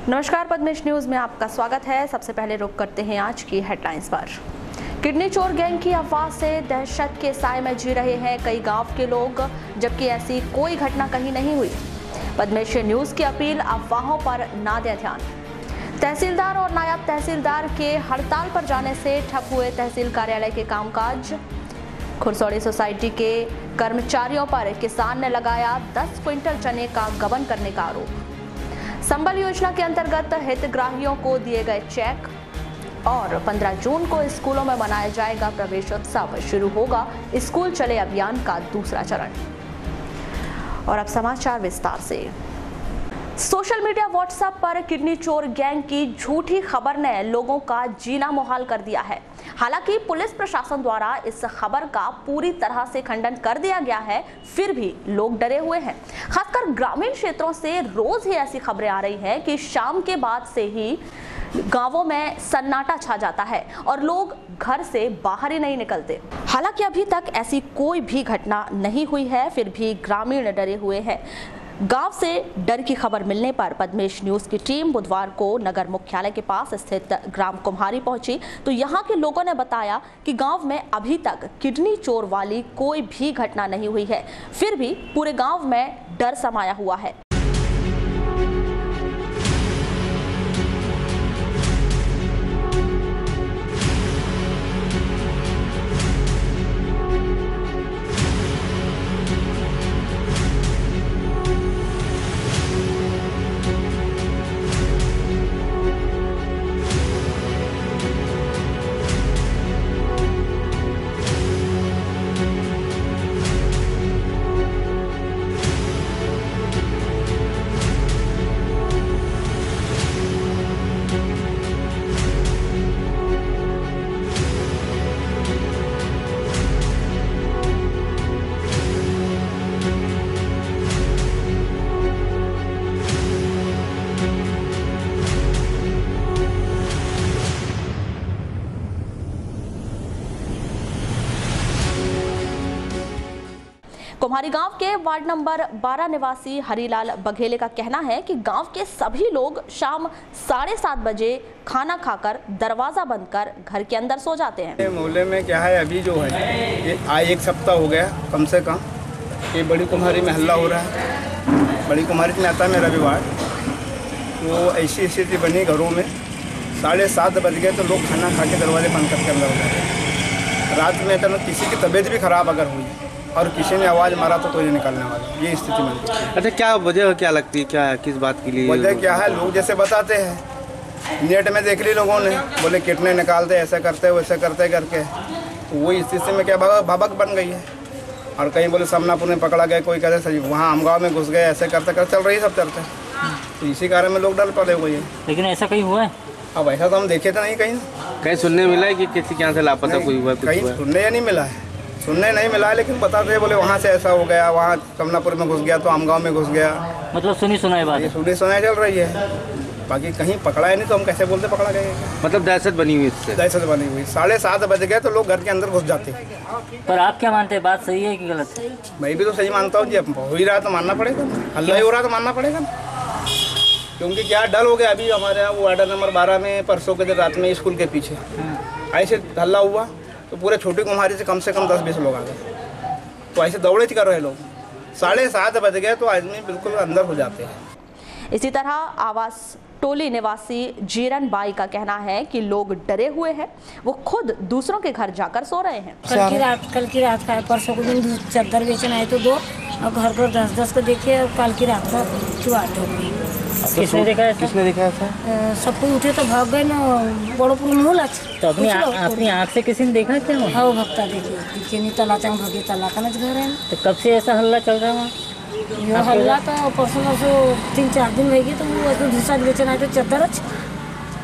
नमस्कार, पद्मेश न्यूज में आपका स्वागत है। सबसे पहले रुक करते हैं आज की हेडलाइंस पर। किडनी चोर गैंग की अफवाह से दहशत के साए में जी रहे हैं कई गांव के लोग, जबकि ऐसी कोई घटना कहीं नहीं हुई। पद्मेश न्यूज की अपील, अफवाहों पर ना दें ध्यान। तहसीलदार और नायब तहसीलदार के हड़ताल पर जाने से ठप हुए तहसील कार्यालय के कामकाज। खुरसौड़ी सोसाइटी के कर्मचारियों पर किसान ने लगाया 10 क्विंटल चने का गबन करने का आरोप। संबल योजना के अंतर्गत हितग्राहियों को दिए गए चेक। और 15 जून को स्कूलों में मनाया जाएगा प्रवेशोत्सव, शुरू होगा स्कूल चले अभियान का दूसरा चरण। और अब समाचार विस्तार से। सोशल मीडिया व्हाट्सएप पर किडनी चोर गैंग की झूठी खबर ने लोगों का जीना मुहाल कर दिया है। हालांकि पुलिस प्रशासन द्वारा इस खबर का पूरी तरह से खंडन कर दिया गया है, फिर भी लोग डरे हुए हैं। खासकर ग्रामीण क्षेत्रों से रोज ही ऐसी खबरें आ रही है कि शाम के बाद से ही गांवों में सन्नाटा छा जाता है और लोग घर से बाहर ही नहीं निकलते। हालांकि अभी तक ऐसी कोई भी घटना नहीं हुई है, फिर भी ग्रामीण डरे हुए हैं। गांव से डर की खबर मिलने पर पद्मेश न्यूज की टीम बुधवार को नगर मुख्यालय के पास स्थित ग्राम कुम्हारी पहुंची, तो यहां के लोगों ने बताया कि गांव में अभी तक किडनी चोर वाली कोई भी घटना नहीं हुई है, फिर भी पूरे गांव में डर समाया हुआ है। कुम्हारी गांव के वार्ड नंबर 12 निवासी हरिलाल बघेले का कहना है कि गांव के सभी लोग शाम 7:30 बजे खाना खाकर दरवाजा बंद कर घर के अंदर सो जाते हैं। मोहल्ले में क्या है, अभी जो है ये एक सप्ताह हो गया कम से कम, ये बड़ी कुम्हारी में हल्ला हो रहा है। बड़ी कुम्हारी में आता है मेरा भी वार्ड, तो ऐसी स्थिति बनी घरों में 7:30 बज गए तो लोग खाना खा के दरवाजे बंद करके अंदर हो जाते। रात में तो किसी की तबीयत भी खराब अगर हुई और किसी ने आवाज़ मारा तो कोई नहीं निकलने वाला, ये स्थिति बन गई। अच्छा, क्या वजह क्या लगती है, क्या है, किस बात के लिए वजह क्या है? लोग जैसे बताते हैं, नेट में देख ली लोगों ने, बोले कितने निकालते ऐसा करते वैसे करते करके, तो वही स्थिति में क्या भबक बन गई है। और कहीं बोले समनापुर में पकड़ा गया, कोई कहते सही वहाँ हमगाँव में घुस गए, ऐसे करते करते चल रही सब चलते, तो इसी कारण में लोग डर पड़े हुए हैं। लेकिन ऐसा कहीं हुआ है? अब ऐसा तो हम देखे तो नहीं, कहीं सुनने मिला है कि किसी के यहाँ से लापता कोई हुआ? कहीं सुनने या नहीं मिला है, सुनने नहीं मिला, लेकिन बताते बोले वहाँ से ऐसा हो गया, वहाँ कमलापुर में घुस गया तो हमगाँव में घुस गया। मतलब सुनी सुनाई बात है, सुनी सुनाई चल रही है, बाकी कहीं पकड़ा है नहीं, तो हम कैसे बोलते पकड़ा गया। मतलब दहशत बनी हुई, इससे दहशत बनी हुई। 7:30 बज गए तो लोग घर के अंदर घुस जाते। पर आप क्या मानते हैं, बात सही है कि गलत है? मैं भी तो सही मानता हूँ जी, अब हो ही रहा तो मानना पड़ेगा, हल्ला ही हो रहा तो मानना पड़ेगा, क्योंकि क्या डर हो गया। अभी हमारे यहाँ वार्ड नंबर 12 में परसों के दिन रात में स्कूल के पीछे ऐसे हल्ला हुआ तो पूरे छोटी कुम्हारी से कम 10-20 लोग आ गए, तो ऐसे दौड़े कर रहे लोग। 7:30 बज गए तो आदमी बिल्कुल अंदर हो जाते हैं। इसी तरह आवास टोली निवासी जीरन बाई का कहना है कि लोग डरे हुए हैं, वो खुद दूसरों के घर जाकर सो रहे हैं। कल की रात का परसों को दिन चादर बेचने आए तो 2 और घर पर 10-10 को देखे, और कल की रात का 8 हो गई। किसने देखा है? किसने देखा है? सब कोई उठे तो भाग गए ना, बड़ो पूरी मूल तो अपनी आँख से किसी ने देखा क्या? हाँ, भक्ता देखिए नहीं तला चाहे भगी तला का घर है। तो कब से ऐसा हल्ला चल रहा है? ये हल्ला तो परसों 3-4 दिन रहेगी, तो वो दूसरा बेचना है तो चादर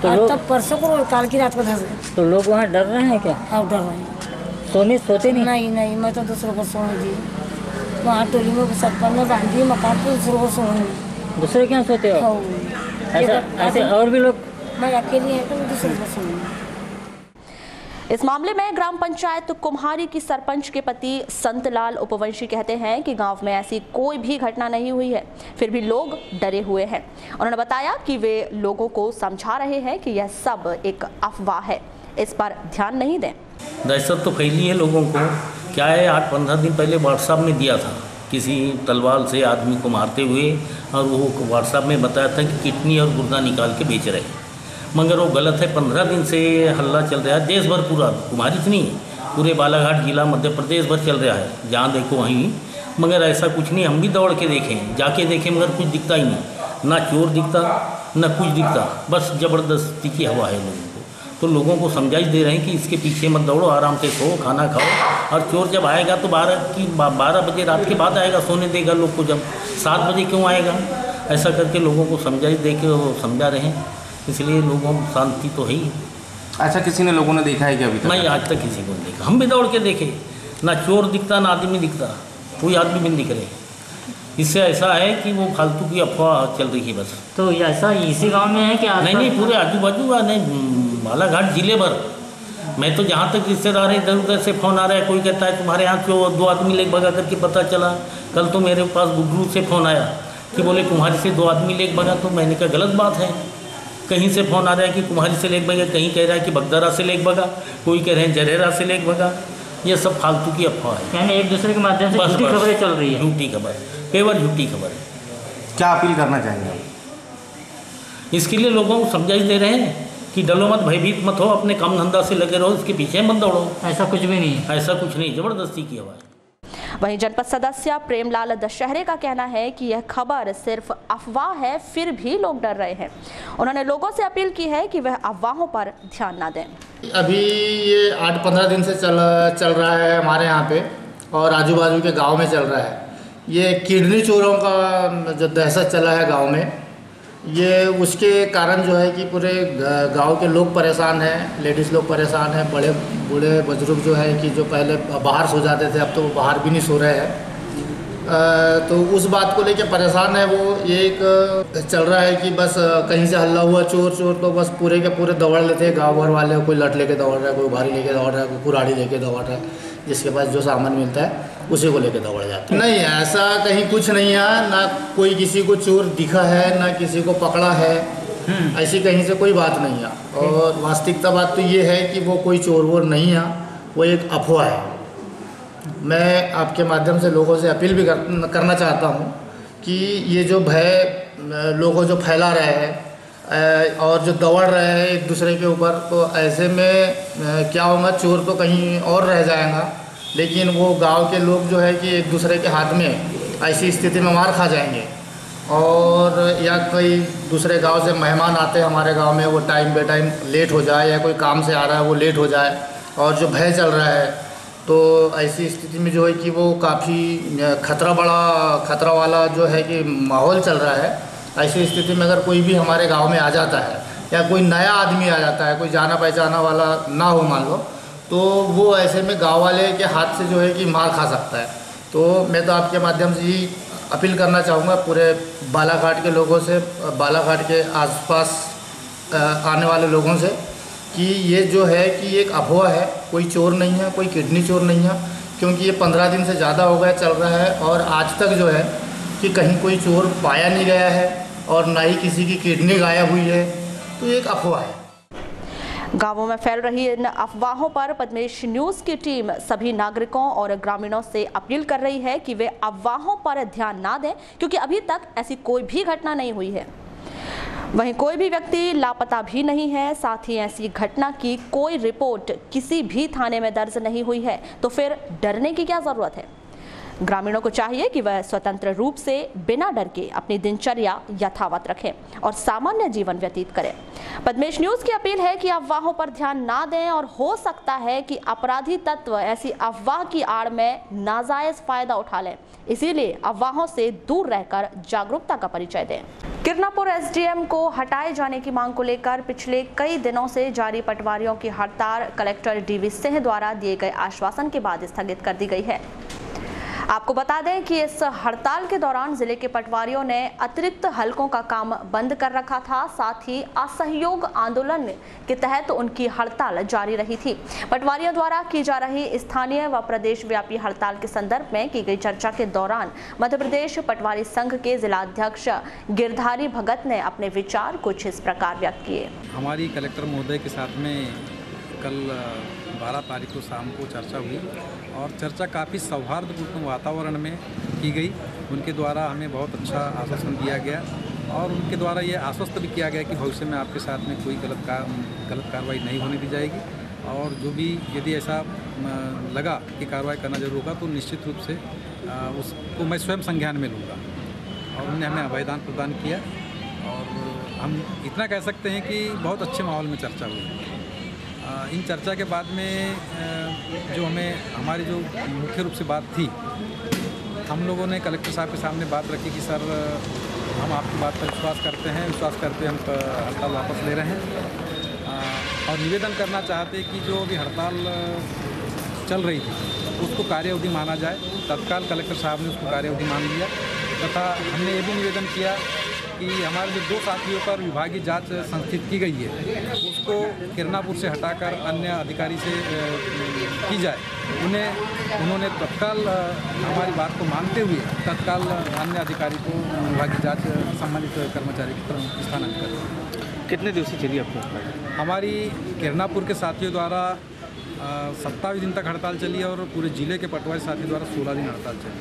तो तब परसों को काल की रात को धस गए। तो लोग वहाँ डर रहे हैं क्या? हाँ, डर रहे हैं। सोते नहीं? नहीं, मैं तो दूसरों को सोने दी, वहाँ टोली में सत्तर में बांधी मकान पर दूसरों को सोने। दूसरे क्या सोते हो? ऐसे और भी लोग? मैं अकेली है तो दूसरों को सोने। इस मामले में ग्राम पंचायत कुम्हारी की सरपंच के पति संतलाल उपवंशी कहते हैं कि गांव में ऐसी कोई भी घटना नहीं हुई है, फिर भी लोग डरे हुए हैं। उन्होंने बताया कि वे लोगों को समझा रहे हैं कि यह सब एक अफवाह है, इस पर ध्यान नहीं दें। दहशत तो फैली है लोगों को। क्या है, 8-15 दिन पहले व्हाट्सएप में दिया था, किसी तलवार से आदमी को मारते हुए, और वो व्हाट्सएप में बताया था कि किडनी और गुर्दा निकाल के बेच रहे हैं, मगर वो गलत है। 15 दिन से हल्ला चल रहा है देश भर, पूरा कुम्हारी से नहीं, पूरे बालाघाट जिला मध्य प्रदेश भर चल रहा है, जहाँ देखो वहीं, मगर ऐसा कुछ नहीं। हम भी दौड़ के देखें, जाके देखें, मगर कुछ दिखता ही नहीं, ना चोर दिखता ना कुछ दिखता, बस ज़बरदस्ती की हवा है लोगों को। तो लोगों को समझाइश दे रहे हैं कि इसके पीछे मत दौड़ो, आराम से सो, खाना खाओ, और चोर जब आएगा तो 12 बजे रात के बाद आएगा, सोने देगा लोग को, जब 7 बजे क्यों आएगा। ऐसा करके लोगों को समझाइश दे के वो समझा रहे हैं, इसलिए लोगों में शांति तो है ही। अच्छा, किसी ने लोगों ने देखा है क्या अभी तक? नहीं, आज तक किसी को नहीं देखा। हम भी दौड़ के देखे, ना चोर दिखता ना आदमी दिखता, कोई आदमी भी नहीं दिख रहे। इससे ऐसा है कि वो फालतू की अफवाह चल रही है बस। तो ऐसा इसी गांव में है कि नहीं, पूरे आजू बाजू का नहीं, बालाघाट जिले भर। मैं तो जहाँ तक रिश्तेदार है, इधर उधर से फ़ोन आ रहा है, कोई कहता है तुम्हारे यहाँ क्यों 2 आदमी लेके भगा करके पता चला। कल तो मेरे पास गुड्डू से फ़ोन आया कि बोले कुम्हारी से 2 आदमी लेके भगा, तो मैंने कहा गलत बात है। कहीं से फ़ोन आ रहा है कि कुम्हारी से लेके भगा, कहीं कह रहा है कि बगदारा से लेके भगा, कोई कह रहे हैं जरेरा से लेके भगा। ये सब फालतू की अफवाह है, यानी एक दूसरे के माध्यम से झूठी खबरें चल रही है। झूठी खबर, केवल झूठी खबर है। क्या अपील करना चाहेंगे आप? इसके लिए लोगों को समझाइश दे रहे हैं कि डरो मत, भयभीत मत हो, अपने काम धंधा से लगे रहो, इसके पीछे मत दौड़ो। ऐसा कुछ भी नहीं है, ऐसा कुछ नहीं, ज़बरदस्ती की हवा है। वहीं जनपद सदस्य प्रेमलाल दशहरे का कहना है कि यह खबर सिर्फ अफवाह है, फिर भी लोग डर रहे हैं। उन्होंने लोगों से अपील की है कि वह अफवाहों पर ध्यान न दें। अभी ये 8-15 दिन से चल रहा है हमारे यहाँ पे, और आजू बाजू के गांव में चल रहा है। ये किडनी चोरों का जो दहशत चला है गांव में, ये उसके कारण जो है कि पूरे गांव के लोग परेशान हैं, लेडीज़ लोग परेशान हैं, बड़े बूढ़े बुजुर्ग जो है कि जो पहले बाहर सो जाते थे, अब तो वो बाहर भी नहीं सो रहे हैं। तो उस बात को लेके परेशान है वो। एक चल रहा है कि बस कहीं से हल्ला हुआ चोर चोर, तो बस पूरे के पूरे दौड़ लेते हैं गाँव भर वाले। कोई लठ लेके दौड़ रहा है, कोई भारी लेके दौड़ रहा है, कोई कुराड़ी लेके दौड़ रहा है, जिसके पास जो सामान मिलता है उसी को लेके दौड़ जाते हैं। नहीं, ऐसा कहीं कुछ नहीं है, ना कोई किसी को चोर दिखा है, ना किसी को पकड़ा है, ऐसी कहीं से कोई बात नहीं है। और वास्तविकता बात तो ये है कि वो कोई चोर वोर नहीं है, वो एक अफवाह है। मैं आपके माध्यम से लोगों से अपील भी करना चाहता हूँ कि ये जो भय लोगों जो फैला रहे हैं और जो दौड़ रहे हैं एक दूसरे के ऊपर, तो ऐसे में क्या होगा, चोर तो कहीं और रह जाएगा, लेकिन वो गांव के लोग जो है कि एक दूसरे के हाथ में ऐसी स्थिति में मार खा जाएंगे। और या कोई दूसरे गांव से मेहमान आते हैं हमारे गांव में, वो टाइम बे टाइम लेट हो जाए, या कोई काम से आ रहा है वो लेट हो जाए, और जो भय चल रहा है, तो ऐसी स्थिति में जो है कि वो काफ़ी खतरा वाला जो है कि माहौल चल रहा है। ऐसी स्थिति में अगर कोई भी हमारे गांव में आ जाता है, या कोई नया आदमी आ जाता है, कोई जाना पहचाना वाला ना हो मान लो, तो वो ऐसे में गांव वाले के हाथ से जो है कि मार खा सकता है। तो मैं तो आपके माध्यम से ही अपील करना चाहूँगा पूरे बालाघाट के लोगों से, बालाघाट के आसपास आने वाले लोगों से, कि ये जो है कि एक अफवाह है, कोई चोर नहीं है, कोई किडनी चोर नहीं है। क्योंकि ये 15 दिन से ज़्यादा हो गया चल रहा है, और आज तक जो है कि कहीं कोई चोर पाया नहीं गया है, और ना ही किसी की किडनी गायब हुई है। तो ये एक अफवाह है। गांवों में फैल रही इन अफवाहों पर पद्मेश न्यूज की टीम सभी नागरिकों और ग्रामीणों से अपील कर रही है कि वे अफवाहों पर ध्यान ना दें, क्योंकि अभी तक ऐसी कोई भी घटना नहीं हुई है। वहीं कोई भी व्यक्ति लापता भी नहीं है, साथ ही ऐसी घटना की कोई रिपोर्ट किसी भी थाने में दर्ज नहीं हुई है, तो फिर डरने की क्या जरूरत है। ग्रामीणों को चाहिए कि वह स्वतंत्र रूप से बिना डर के अपनी दिनचर्या यथावत रखें और सामान्य जीवन व्यतीत करें। पद्मेश न्यूज की अपील है कि अफवाहों पर ध्यान ना दें, और हो सकता है कि अपराधी तत्व ऐसी अफवाह की आड़ में नाजायज फायदा उठा लें। इसीलिए अफवाहों से दूर रहकर जागरूकता का परिचय दें। किरनापुर एसडीएम को हटाए जाने की मांग को लेकर पिछले कई दिनों से जारी पटवारियों की हड़ताल कलेक्टर डीवी सिंह द्वारा दिए गए आश्वासन के बाद स्थगित कर दी गई है। आपको बता दें कि इस हड़ताल के दौरान जिले के पटवारियों ने अतिरिक्त हलकों का काम बंद कर रखा था। साथ ही असहयोग आंदोलन के तहत उनकी हड़ताल जारी रही थी। पटवारियों द्वारा की जा रही स्थानीय व प्रदेश व्यापी हड़ताल के संदर्भ में की गई चर्चा के दौरान मध्य प्रदेश पटवारी संघ के जिलाध्यक्ष गिरधारी भगत ने अपने विचार कुछ इस प्रकार व्यक्त किए। हमारी कलेक्टर महोदय के साथ में कल 12 तारीख को शाम को चर्चा हुई और चर्चा काफ़ी सौहार्दपूर्ण वातावरण में की गई। उनके द्वारा हमें बहुत अच्छा आश्वासन दिया गया और उनके द्वारा ये आश्वस्त भी किया गया कि भविष्य में आपके साथ में कोई गलत कार्रवाई नहीं होने दी जाएगी और जो भी यदि ऐसा लगा कि कार्रवाई करना जरूर होगा तो निश्चित रूप से उसको मैं स्वयं संज्ञान में लूँगा। और उन्होंने हमें अभयदान प्रदान किया और हम इतना कह सकते हैं कि बहुत अच्छे माहौल में चर्चा हुई। इन चर्चा के बाद में जो हमारी जो मुख्य रूप से बात थी, हम लोगों ने कलेक्टर साहब के सामने बात रखी कि सर हम आपकी बात पर विश्वास करते हैं हम हड़ताल वापस ले रहे हैं और निवेदन करना चाहते कि जो अभी हड़ताल चल रही थी उसको कार्यावधि माना जाए। तत्काल कलेक्टर साहब ने उसको कार्यावधि मान लिया तथा हमने ये भी निवेदन किया कि हमारे जो 2 साथियों पर विभागीय जांच संस्थित की गई है उसको किरनापुर से हटाकर अन्य अधिकारी से की जाए। उन्होंने तत्काल हमारी बात को मानते हुए तत्काल अन्य अधिकारी को विभागीय जांच संबंधित कर्मचारी की तरफ स्थानांतरित। कितने दिवसीय चली आपको? हमारी किरनापुर के साथियों द्वारा 27 दिन तक हड़ताल चली और पूरे जिले के पटवारी साथियों द्वारा 16 दिन हड़ताल चली।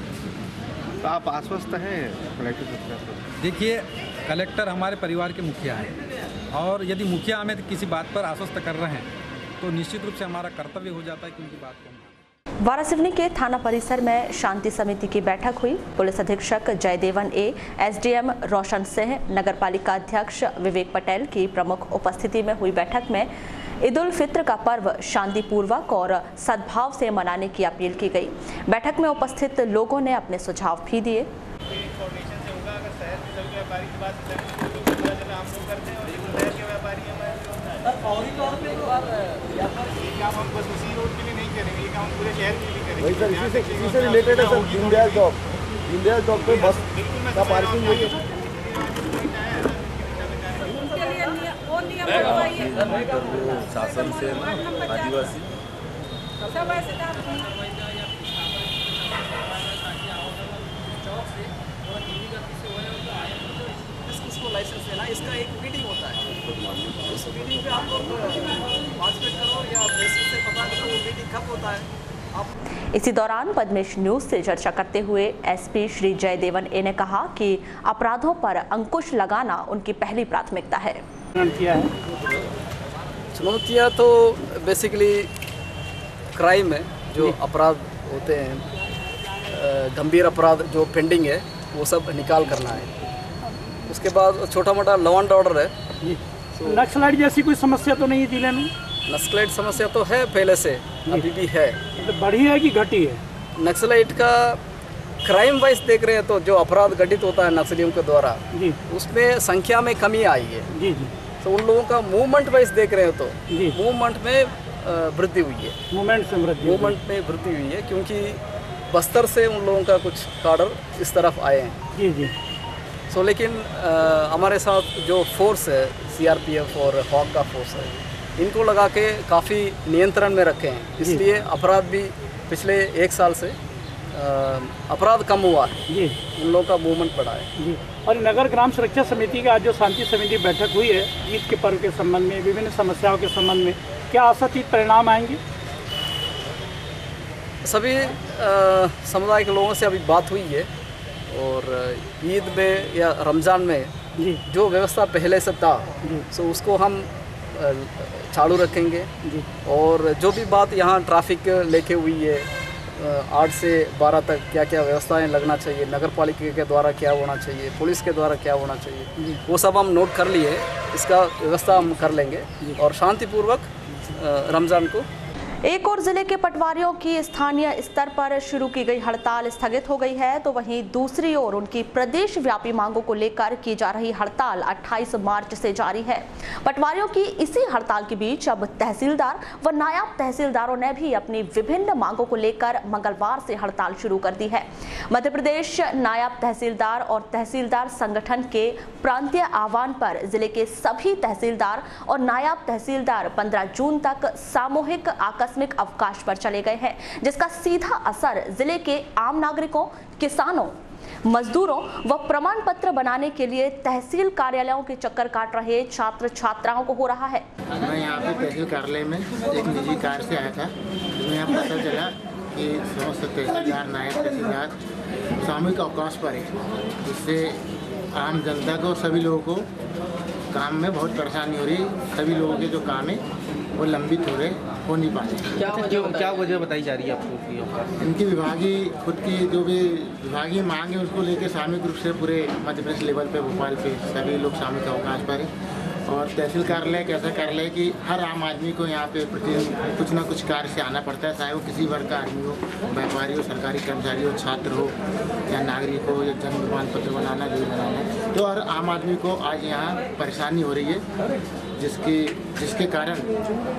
तो आप आश्वस्त हैं कलेक्टर साहब? देखिए, कलेक्टर हमारे परिवार के मुखिया हैं और यदि मुखिया हमें किसी बात पर आश्वस्त कर रहे हैं तो निश्चित रूप से हमारा कर्तव्य हो जाता है कि उनकी बात को। वारासिवनी के थाना परिसर में शांति समिति की बैठक हुई। पुलिस अधीक्षक जयदेवन ए, एसडीएम रोशन सिंह, नगर पालिका अध्यक्ष विवेक पटेल की प्रमुख उपस्थिति में हुई बैठक में ईद उल फित्र का पर्व शांतिपूर्वक और सद्भाव से मनाने की अपील की गई। बैठक में उपस्थित लोगों ने अपने सुझाव भी दिए। वही सर, इसी से रिलेटेड है सर। दीनदयाल चौक पे बस का पार्किंग हुई है। शासन से आदिवासी इसको लाइसेंस देना, इसका एक मीटिंग होता है। उस मीटिंग पे आप लोग पार्टिसिपेट करो या बेसिस से पता करो वो मीटिंग कब होता है। इसी दौरान पद्मेश न्यूज से चर्चा करते हुए एसपी श्री जयदेवन ए ने कहा कि अपराधों पर अंकुश लगाना उनकी पहली प्राथमिकता है। चुनौतियाँ तो बेसिकली क्राइम है, जो अपराध होते हैं, गंभीर अपराध जो पेंडिंग है वो सब निकाल करना है। उसके बाद छोटा मोटा लॉ एंड ऑर्डर है। नक्सलाइट जैसी कोई समस्या तो नहीं है जिले में? नक्सलाइट समस्या तो है पहले से, अभी भी है। मतलब बढ़ी है कि घटी है? नक्सलाइट का क्राइम वाइज देख रहे हैं तो जो अपराध घटित होता है नक्सलियों के द्वारा जी, उसमें संख्या में कमी आई है जी जी। तो उन लोगों का मूवमेंट वाइज देख रहे हो तो मूवमेंट में वृद्धि हुई है। मूवमेंट में वृद्धि हुई है क्योंकि बस्तर से उन लोगों का कुछ काडर इस तरफ आए हैं जी जी। सो लेकिन हमारे साथ जो फोर्स है सीआरपीएफ और हॉक का फोर्स है, इनको लगा के काफ़ी नियंत्रण में रखे हैं। इसलिए अपराध भी पिछले 1 साल से अपराध कम हुआ है जी। उन लोगों का मूवमेंट बढ़ा है जी। और नगर ग्राम सुरक्षा समिति का आज जो शांति समिति बैठक हुई है ईद के पर्व के संबंध में, विभिन्न समस्याओं के संबंध में, क्या आशातीत परिणाम आएंगे? सभी समुदाय के लोगों से अभी बात हुई है और ईद में या रमज़ान में जी जो व्यवस्था पहले से था सो उसको हम चालू रखेंगे जी। और जो भी बात यहाँ ट्रैफिक लेके हुई है 8 से 12 तक क्या क्या व्यवस्थाएं लगना चाहिए, नगर पालिका के द्वारा क्या होना चाहिए, पुलिस के द्वारा क्या होना चाहिए, वो सब हम नोट कर लिए। इसका व्यवस्था हम कर लेंगे और शांतिपूर्वक रमज़ान को। एक और जिले के पटवारियों की स्थानीय स्तर पर शुरू की गई हड़ताल स्थगित हो गई है, तो वहीं दूसरी ओर उनकी प्रदेश व्यापी मांगों को लेकर की जा रही हड़ताल 28 मार्च से जारी है। पटवारियों की इसी हड़ताल के बीच अब तहसीलदार व नायब तहसीलदारों ने भी अपनी विभिन्न मांगों को लेकर मंगलवार से हड़ताल शुरू कर दी है। मध्य प्रदेश नायब तहसीलदार और तहसीलदार संगठन के प्रांतीय आह्वान पर जिले के सभी तहसीलदार और नायब तहसीलदार 15 जून तक सामूहिक आकस्मिक अवकाश पर चले गए हैं, जिसका सीधा असर जिले के आम नागरिकों, किसानों, मजदूरों व प्रमाण पत्र बनाने के लिए तहसील कार्यालयों के चक्कर काट रहे छात्र छात्राओं को हो रहा है। मैं यहाँ पे तहसील कार्यालय में एक निजी कार से आया था, जिसमें यहाँ पता चला कि समस्त तहसीलदार, नायब तहसीलदार सामूहिक अवकाश पर है, जिससे आम जनता को, सभी लोगों को काम में बहुत परेशानी हो रही है। सभी लोगों के जो काम है वो लंबित हो रहे, हो नहीं पाते। क्या वजह बताई जा रही है आपको? इनकी विभागीय, खुद की जो भी विभागीय मांग है उसको लेकर सामूहिक रूप से पूरे मध्य प्रदेश लेवल पे, भोपाल पे सभी लोग सामूहिक अवकाश पर है। और तहसील कार्यालय एक ऐसा कार्यालय कि हर आम आदमी को यहाँ पे प्रतिदिन कुछ ना कुछ कार्य से आना पड़ता है, चाहे वो किसी वर्ग का आदमी हो, व्यापारी हो, सरकारी कर्मचारी हो, छात्र हो या नागरिक हो, या जन्म प्रमाण पत्र बनाना, जो बनाना, तो हर आम आदमी को आज यहाँ परेशानी हो रही है, जिसके कारण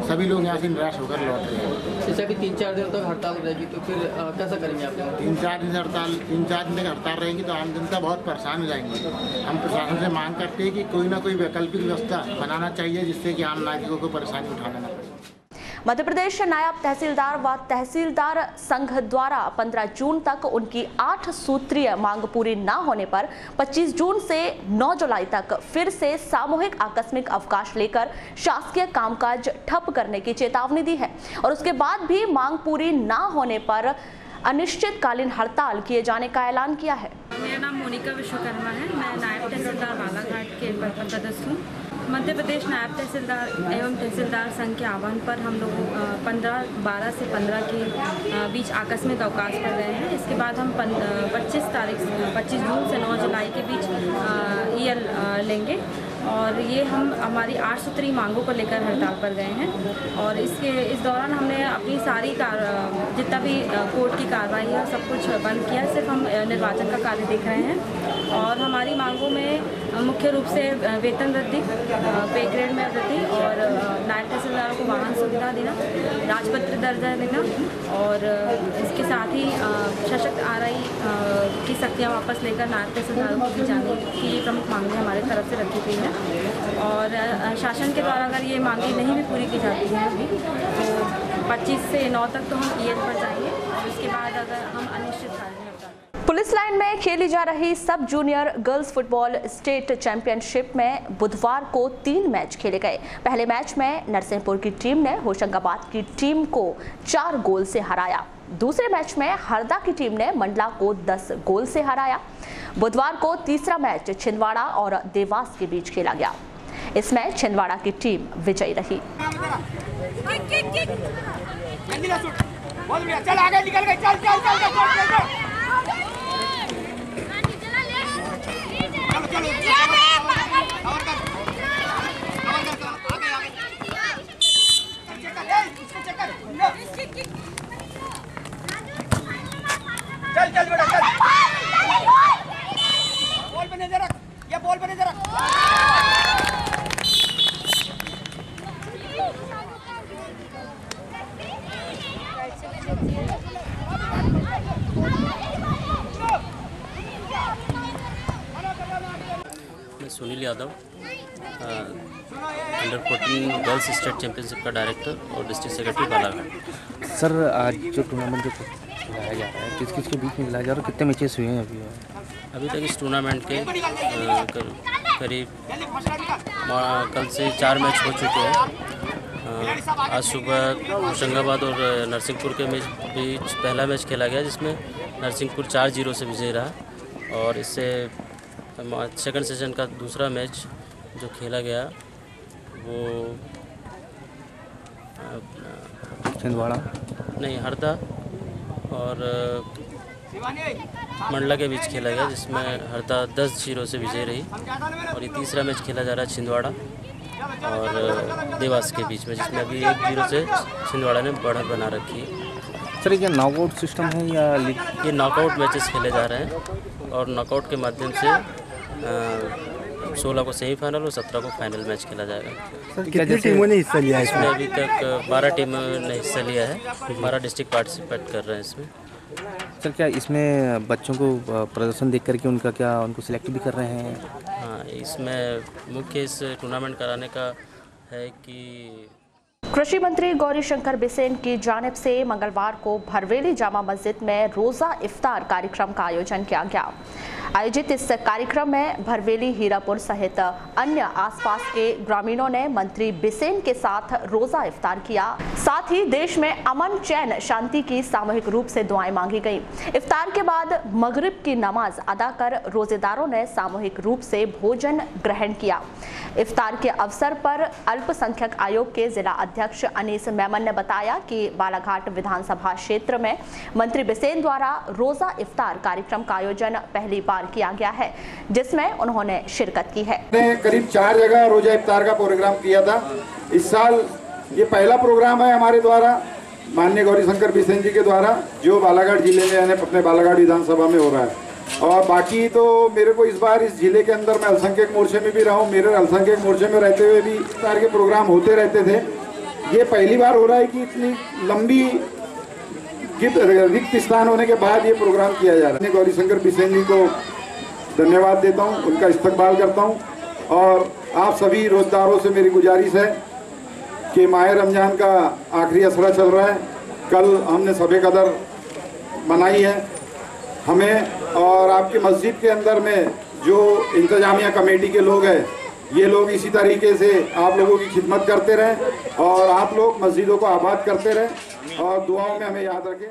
सभी लोग यहाँ से निराश होकर लौट रहे हैं। जैसे अभी 3-4 दिन तक हड़ताल रहेगी तो फिर कैसा करेंगे आप? 3-4 दिन तक हड़ताल रहेगी तो आम जनता बहुत परेशान हो जाएंगे। हम प्रशासन से मांग करते हैं कि कोई ना कोई वैकल्पिक व्यवस्था बनाना चाहिए, जिससे कि आम नागरिकों को परेशानी उठाना न पड़े। मध्य प्रदेश नायब तहसीलदार व तहसीलदार संघ द्वारा 15 जून तक उनकी 8 सूत्रीय मांग पूरी न होने पर 25 जून से 9 जुलाई तक फिर से सामूहिक आकस्मिक अवकाश लेकर शासकीय कामकाज ठप करने की चेतावनी दी है और उसके बाद भी मांग पूरी न होने पर अनिश्चितकालीन हड़ताल किए जाने का ऐलान किया है। मेरा नाम मोनिका विश्वकर्मा है। मैं नायब तहसीलदार बालाघाट के पद सदस्य हूँ। मध्य प्रदेश नायब तहसीलदार एवं तहसीलदार संघ के आह्वान पर हम लोग 12 से 15 के बीच आकस्मिक अवकाश पर गए हैं। इसके बाद हम 25 जून से 9 जुलाई के बीच ईएल लेंगे और ये हम हमारी 8 सूत्री मांगों को लेकर हड़ताल पर गए हैं और इस दौरान हमने अपनी सारी जितना भी कोर्ट की कार्रवाई है सब कुछ बंद किया। सिर्फ हम निर्वाचन का कार्य देख रहे हैं और हमारी मांगों में मुख्य रूप से वेतन वृद्धि, पे ग्रेड में वृद्धि और नायब तहसीलदारों को वाहन सुविधा देना, राजपत्र दर्जा देना और इसके साथ ही सशक्त आरआई की शक्तियाँ वापस लेकर नायब तहसीलदारों को दी जाने की ये प्रमुख मांगें हमारे तरफ से रखी गई हैं। और शासन के द्वारा अगर ये मांगें नहीं भी पूरी की जाती हैं अभी तो 25 से 9 तक तो हम ईएल पर जाएंगे और उसके बाद अगर हम अनिश्चितकालीन पुलिस लाइन में खेली जा रही सब junior girls football state championship में बुधवार को 3 मैच खेले गए। पहले मैच में नरसिंहपुर की टीम ने होशंगाबाद की टीम को 4 गोल से हराया। दूसरे मैच में हरदा की टीम ने मंडला को 10 गोल से हराया। बुधवार को तीसरा मैच छिंदवाड़ा और देवास के बीच खेला गया। इसमें छिंदवाड़ा की टीम विजयी रही। चल आगे निकल गए, चल चल बेटा चल, बॉल पे नजर रख, ये बॉल पे नजर रख। मैं Sunil Yadav, under 14 girls state championship का डायरेक्टर और डिस्ट्रिक्ट सेक्रेटरी बालाघाट। सर आज जो टूर्नामेंट जो खिलाया जा रहा है किस के बीच में खिलाया जा रहा है, कितने मैचेस हुए हैं अभी तक इस टूर्नामेंट के करीब कल से 4 मैच हो चुके हैं। आज सुबह होशंगाबाद और नरसिंहपुर के बीच पहला मैच खेला गया जिसमें नरसिंहपुर 4-0 से विजयी रहा और इससे सेकंड सेशन का दूसरा मैच जो खेला गया वो छिंदवाड़ा नहीं हरदा और मंडला के बीच खेला गया जिसमें हरदा 10-0 से विजय रही और ये तीसरा मैच खेला जा रहा है छिंदवाड़ा और देवास के बीच में, जिसमें अभी 1-0 से छिंदवाड़ा ने बढ़त बना रखी है। सर ये नॉकआउट सिस्टम है या लीग? ये नॉकआउट मैचेस खेले जा रहे हैं और नॉकआउट के माध्यम से 16 को सेमीफाइनल और 17 को फाइनल मैच खेला जाएगा। सर कितनी टीमों ने हिस्सा लिया है इसमें? अभी तक 12 टीमों ने हिस्सा लिया है, 12 डिस्ट्रिक्ट पार्टिसिपेट कर रहे हैं इसमें। सर क्या इसमें बच्चों को प्रदर्शन देख करके उनको सिलेक्ट भी कर रहे हैं? हाँ, इसमें मुख्य इस टूर्नामेंट कराने का है कि कृषि मंत्री गौरीशंकर बिसेन की जानिब से मंगलवार को भरवेली जामा मस्जिद में रोजा इफ्तार कार्यक्रम का आयोजन किया गया। आयोजित इस कार्यक्रम में भरवेली, हीरापुर सहित अन्य आसपास के ग्रामीणों ने मंत्री बिसेन के साथ रोजा इफ्तार किया। साथ ही देश में अमन, चैन, शांति की सामूहिक रूप से दुआएं मांगी गईं। इफ्तार के बाद मगरिब की नमाज अदा कर रोजेदारों ने सामूहिक रूप से भोजन ग्रहण किया। इफ्तार के अवसर पर अल्पसंख्यक आयोग के जिला अध्यक्ष अनीस मेमन ने बताया कि बालाघाट विधानसभा क्षेत्र में मंत्री बिसेन द्वारा रोजा इफ्तार कार्यक्रम का आयोजन पहली बार किया गया है, जिसमें उन्होंने शिरकत की है। करीब 4 जगह रोजा इफ्तार का प्रोग्राम किया था। इस साल ये पहला प्रोग्राम है हमारे द्वारा, माननीय गौरीशंकर बिसेन जी के द्वारा, जो बालाघाट जिले में यानी अपने बालाघाट विधानसभा में हो रहा है। और बाकी तो मेरे को इस बार इस जिले के अंदर मैं अल्पसंख्यक मोर्चे में भी रहा हूँ, मेरे अल्पसंख्यक मोर्चे में रहते हुए भी इफ्तार के प्रोग्राम होते रहते थे। ये पहली बार हो रहा है कि इतनी लंबी रिक्त स्थान होने के बाद ये प्रोग्राम किया जा रहा है। गौरीशंकर बिसेन जी को धन्यवाद देता हूँ, उनका इस्तकबाल करता हूँ। और आप सभी रोजदारों से मेरी गुजारिश है कि माह रमजान का आखिरी असरा चल रहा है। कल हमने सबे कदर मनाई है। हमें और आपकी मस्जिद के अंदर में जो इंतजामिया कमेटी के लोग हैं, ये लोग इसी तरीके से आप लोगों की खिदमत करते रहें और आप लोग मस्जिदों को आबाद करते रहें और दुआओं में हमें याद रखें।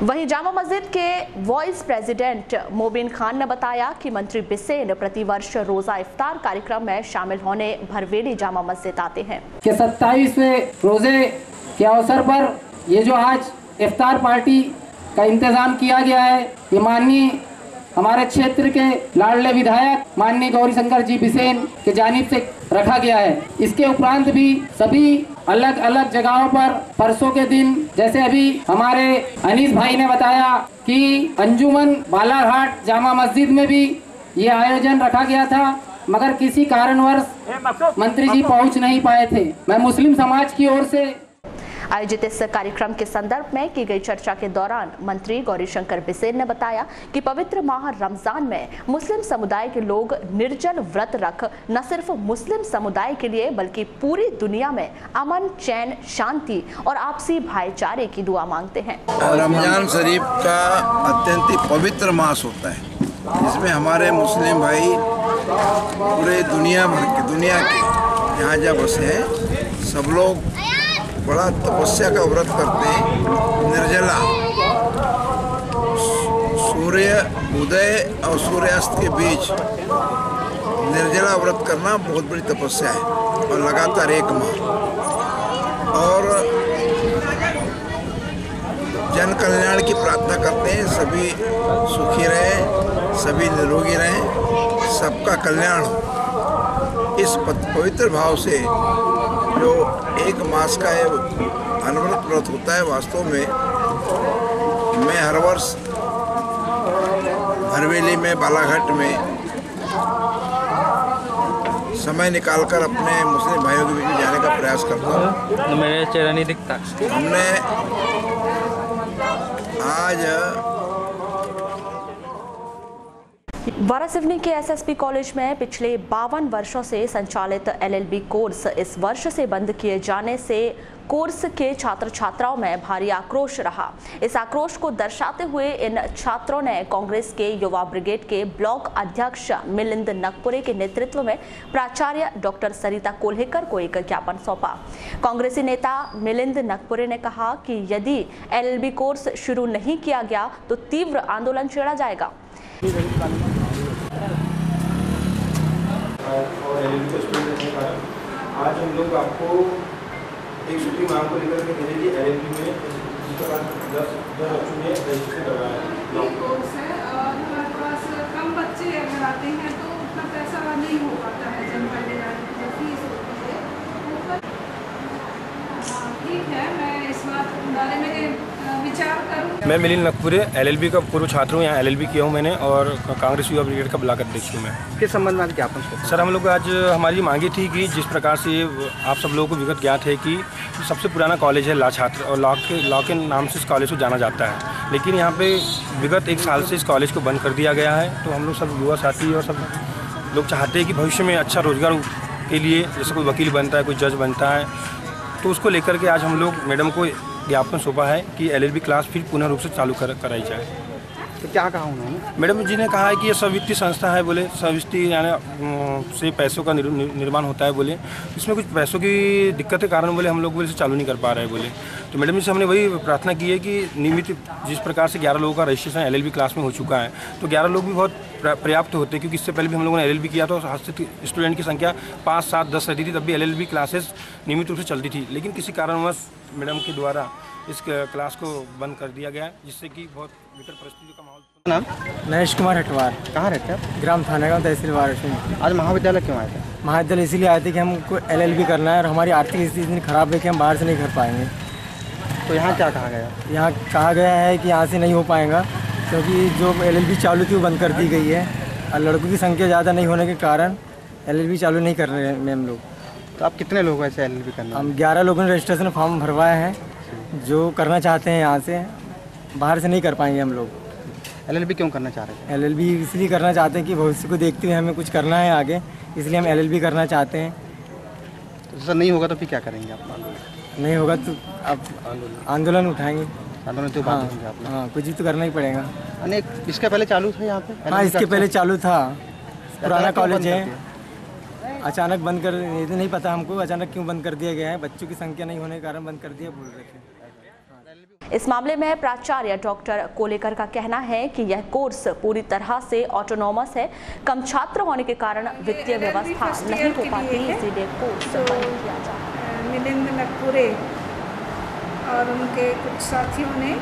वहीं जामा मस्जिद के वाइस प्रेसिडेंट मोबिन खान ने बताया कि मंत्री बिसेन प्रतिवर्ष रोजा इफ्तार कार्यक्रम में शामिल होने भरवेली जामा मस्जिद आते हैं। 27वें रोजे के अवसर पर ये जो आज इफ्तार पार्टी का इंतजाम किया गया है, ये माननीय हमारे क्षेत्र के लाडले विधायक माननीय गौरीशंकर जी बिसेन के जानिब से रखा गया है। इसके उपरांत भी सभी अलग अलग जगहों पर परसों के दिन, जैसे अभी हमारे अनीस भाई ने बताया कि अंजुमन बालाघाट जामा मस्जिद में भी ये आयोजन रखा गया था, मगर किसी कारणवश मंत्री जी पहुंच नहीं पाए थे। मैं मुस्लिम समाज की ओर से आयोजित इस कार्यक्रम के संदर्भ में की गई चर्चा के दौरान मंत्री गौरीशंकर बिसेन ने बताया कि पवित्र माह रमजान में मुस्लिम समुदाय के लोग निर्जल व्रत रख न सिर्फ मुस्लिम समुदाय के लिए बल्कि पूरी दुनिया में अमन, चैन, शांति और आपसी भाईचारे की दुआ मांगते हैं। रमजान शरीफ का अत्यंत ही पवित्र मास होता है, जिसमें हमारे मुस्लिम भाई पूरे दुनिया के जहाँ जहाँ बसे हैं सब लोग बड़ा तपस्या का व्रत करते हैं। निर्जला सूर्य उदय और सूर्यास्त के बीच निर्जला व्रत करना बहुत बड़ी तपस्या है और लगातार 1 माह। और जन कल्याण की प्रार्थना करते हैं, सभी सुखी रहें, सभी निरोगी रहें, सबका कल्याण हो। इस पवित्र भाव से जो 1 मास का है अनवरत व्रत होता है, वास्तव में मैं हर वर्ष भरवेली में, बालाघाट में समय निकालकर अपने मुस्लिम भाइयों के बीच में जाने का प्रयास करता हूँ। मेरा चेहरा नहीं दिखता। हमने आज वारासिवनी के एसएसपी कॉलेज में पिछले 52 वर्षों से संचालित एलएलबी कोर्स इस वर्ष से बंद किए जाने से कोर्स के छात्र छात्राओं में भारी आक्रोश रहा। इस आक्रोश को दर्शाते हुए इन छात्रों ने कांग्रेस के युवा ब्रिगेड के ब्लॉक अध्यक्ष मिलिंद नकपुरे के नेतृत्व में प्राचार्य डॉक्टर सरिता कोल्हेकर को एक ज्ञापन सौंपा। कांग्रेसी नेता मिलिंद नकपुरे ने कहा कि यदि एलएलबी कोर्स शुरू नहीं किया गया तो तीव्र आंदोलन छेड़ा जाएगा। आज हम लोग आपको एक छुट्टी मांग को लेकर के भेजे कि एलएलबी में जिसके बाद 10 बच्चों ने रजिस्ट्रेशन करवाया है। कोर्स है और हमारे पास कम बच्चे अगर आते हैं तो उतना पैसा नहीं हो पाता है जनता फीस मैं मिलिंद नकपुरे एलएलबी का पूर्व छात्र हूँ। यहाँ एलएलबी किया हूँ मैंने और कांग्रेस युवा ब्रिगेड का ब्लॉक अध्यक्ष हूँ मैं। किस संबंध में ज्ञापन? सर हम लोग आज हमारी मांगी थी कि जिस प्रकार से आप सब लोगों को विगत ज्ञात है कि सबसे पुराना कॉलेज है ला छात्र और लॉ के नाम से इस कॉलेज को जाना जाता है, लेकिन यहाँ पे विगत 1 साल से इस कॉलेज को बंद कर दिया गया है। तो हम लोग सब युवा साथी और सब लोग चाहते हैं कि भविष्य में अच्छा रोजगार के लिए जैसे कोई वकील बनता है, कोई जज बनता है, तो उसको लेकर के आज हम लोग मैडम को ज्ञापन सौंपा है कि एलएलबी क्लास फिर पुनः रूप से चालू कराई जाए। तो क्या कहा उन्होंने? मैडम जी ने कहा है कि ये स्वित्तीय संस्था है, बोले स्वित्तीय यानी से पैसों का निर्माण होता है, बोले इसमें कुछ पैसों की दिक्कत के कारण बोले हम लोग बोले चालू नहीं कर पा रहे हैं बोले। तो मैडम जी से हमने वही प्रार्थना की है कि नियमित जिस प्रकार से 11 लोगों का रजिस्ट्रेशन एलएलबी क्लास में हो चुका है, तो 11 लोग भी बहुत पर्याप्त होते हैं, क्योंकि इससे पहले भी हम लोगों ने एलएलबी किया तो स्टूडेंट की संख्या 5, 7, 10 रहती थी, तब भी एलएलबी क्लासेस नियमित रूप से चलती थी, लेकिन किसी कारणवश मैडम के द्वारा इस क्लास को बंद कर दिया गया, जिससे कि बहुत विकट परिस्थितियों का माहौल। नाम? नरेश कुमार हटवार। कहाँ रहते हैं? ग्राम थानेगांव तहसील वाराणसी। आज महाविद्यालय क्यों आए थे? महाविद्यालय इसीलिए आए थे कि हमको एलएलबी करना है और हमारी आर्थिक स्थिति इतनी ख़राब है कि हम बाहर से नहीं कर पाएंगे। तो यहाँ क्या कहा गया? यहाँ कहा गया है कि यहाँ से नहीं हो पाएगा, क्योंकि जो एलएलबी चालू थी वो बंद कर दी गई है और लड़कों की संख्या ज़्यादा नहीं होने के कारण एलएलबी चालू नहीं कर रहे हैं हम लोग। तो आप कितने लोग ऐसे एलएलबी करना? हम 11 लोगों ने रजिस्ट्रेशन फॉर्म भरवाए हैं, जो करना चाहते हैं यहाँ से, बाहर से नहीं कर पाएंगे हम लोग। एलएलबी क्यों करना चाह रहे थे? एलएलबी इसलिए करना चाहते हैं कि भविष्य को देखते हुए हमें कुछ करना है आगे, इसलिए हम एलएलबी करना चाहते हैं। तो सर नहीं होगा तो फिर क्या करेंगे आप? नहीं होगा तो अब आंदोलन उठाएंगे। आंदोलन तो हाँ, हाँ कुछ ही तो करना ही पड़ेगा। इसके पहले चालू था यहाँ पे? हाँ इसके पहले चालू था, पुराना कॉलेज है, अचानक बंद कर, ये तो नहीं पता हमको अचानक क्यों बंद कर दिया गया है। बच्चों की संख्या नहीं होने के कारण बंद कर दिया बोल रहे थे। इस मामले में प्राचार्य डॉक्टर कोलेकर का कहना है कि यह कोर्स पूरी तरह से ऑटोनॉमस है, कम छात्र होने के कारण वित्तीय व्यवस्था नहीं हो पाती, इसीलिए कोर्स बंद किया जाता है। मिलिंद नकपुरे और उनके कुछ साथियों ने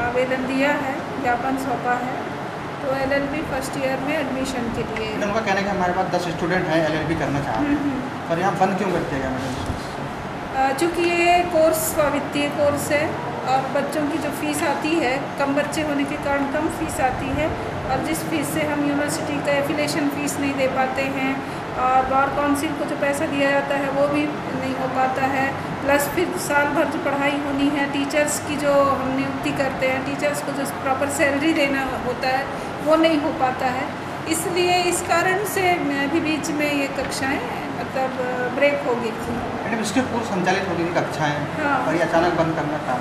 आवेदन दिया है, ज्ञापन सौंपा है, तो एलएलबी फर्स्ट ईयर में एडमिशन के लिए। उनका कहना है कि हमारे पास 10 स्टूडेंट हैं एलएलबी करना चाहते हैं, पर यहाँ बंद क्यों कर दिया गया मैडम? चूँकि ये कोर्स वित्तीय कोर्स है और बच्चों की जो फीस आती है, कम बच्चे होने के कारण कम फीस आती है, और जिस फीस से हम यूनिवर्सिटी का एफिलिएशन फ़ीस नहीं दे पाते हैं और बार काउंसिल को जो पैसा दिया जाता है वो भी नहीं हो पाता है, प्लस फिर साल भर जो पढ़ाई होनी है, टीचर्स की जो हम नियुक्ति करते हैं, टीचर्स को जो प्रॉपर सैलरी देना होता है वो नहीं हो पाता है। इसलिए इस कारण से अभी बीच में ये कक्षाएँ मतलब ब्रेक हो गई थी। मैडम इसके पूर्व संचालित हो गई कक्षाएँ, हाँ, और ये अचानक बंद करना था।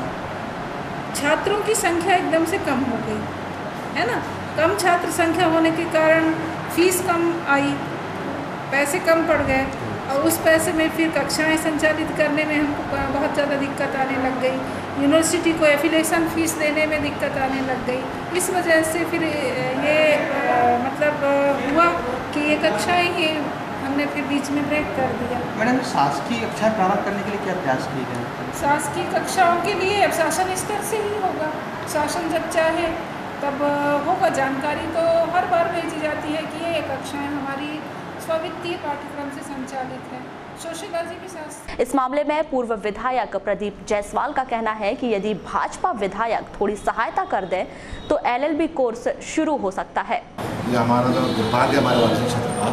छात्रों की संख्या एकदम से कम हो गई है ना, कम छात्र संख्या होने के कारण फीस कम आई, पैसे कम पड़ गए, और उस पैसे में फिर कक्षाएं संचालित करने में हमको बहुत ज़्यादा दिक्कत आने लग गई, यूनिवर्सिटी को एफिलिएशन फ़ीस देने में दिक्कत आने लग गई। इस वजह से फिर ये मतलब हुआ कि ये कक्षाएँ ही हमने फिर बीच में ब्रेक कर दिया। मैडम शासकीय कक्षाएँ प्रारंभ करने के लिए क्या प्रयास किए गए? शासकीय कक्षाओं के लिए अब शासन स्तर से ही होगा, शासन जब चाहे तब होगा। जानकारी तो हर बार भेजी जाती है कि ये कक्षाएं हमारी स्वित्तीय पाठ्यक्रम से संचालित है, सोशियोलॉजी भी शास्त्र। इस मामले में पूर्व विधायक प्रदीप जायसवाल का कहना है कि यदि भाजपा विधायक थोड़ी सहायता कर दे तो एलएलबी कोर्स शुरू हो सकता है। ये हमारा जो दुर्भाग्य हमारे वार्षिक क्षेत्र का,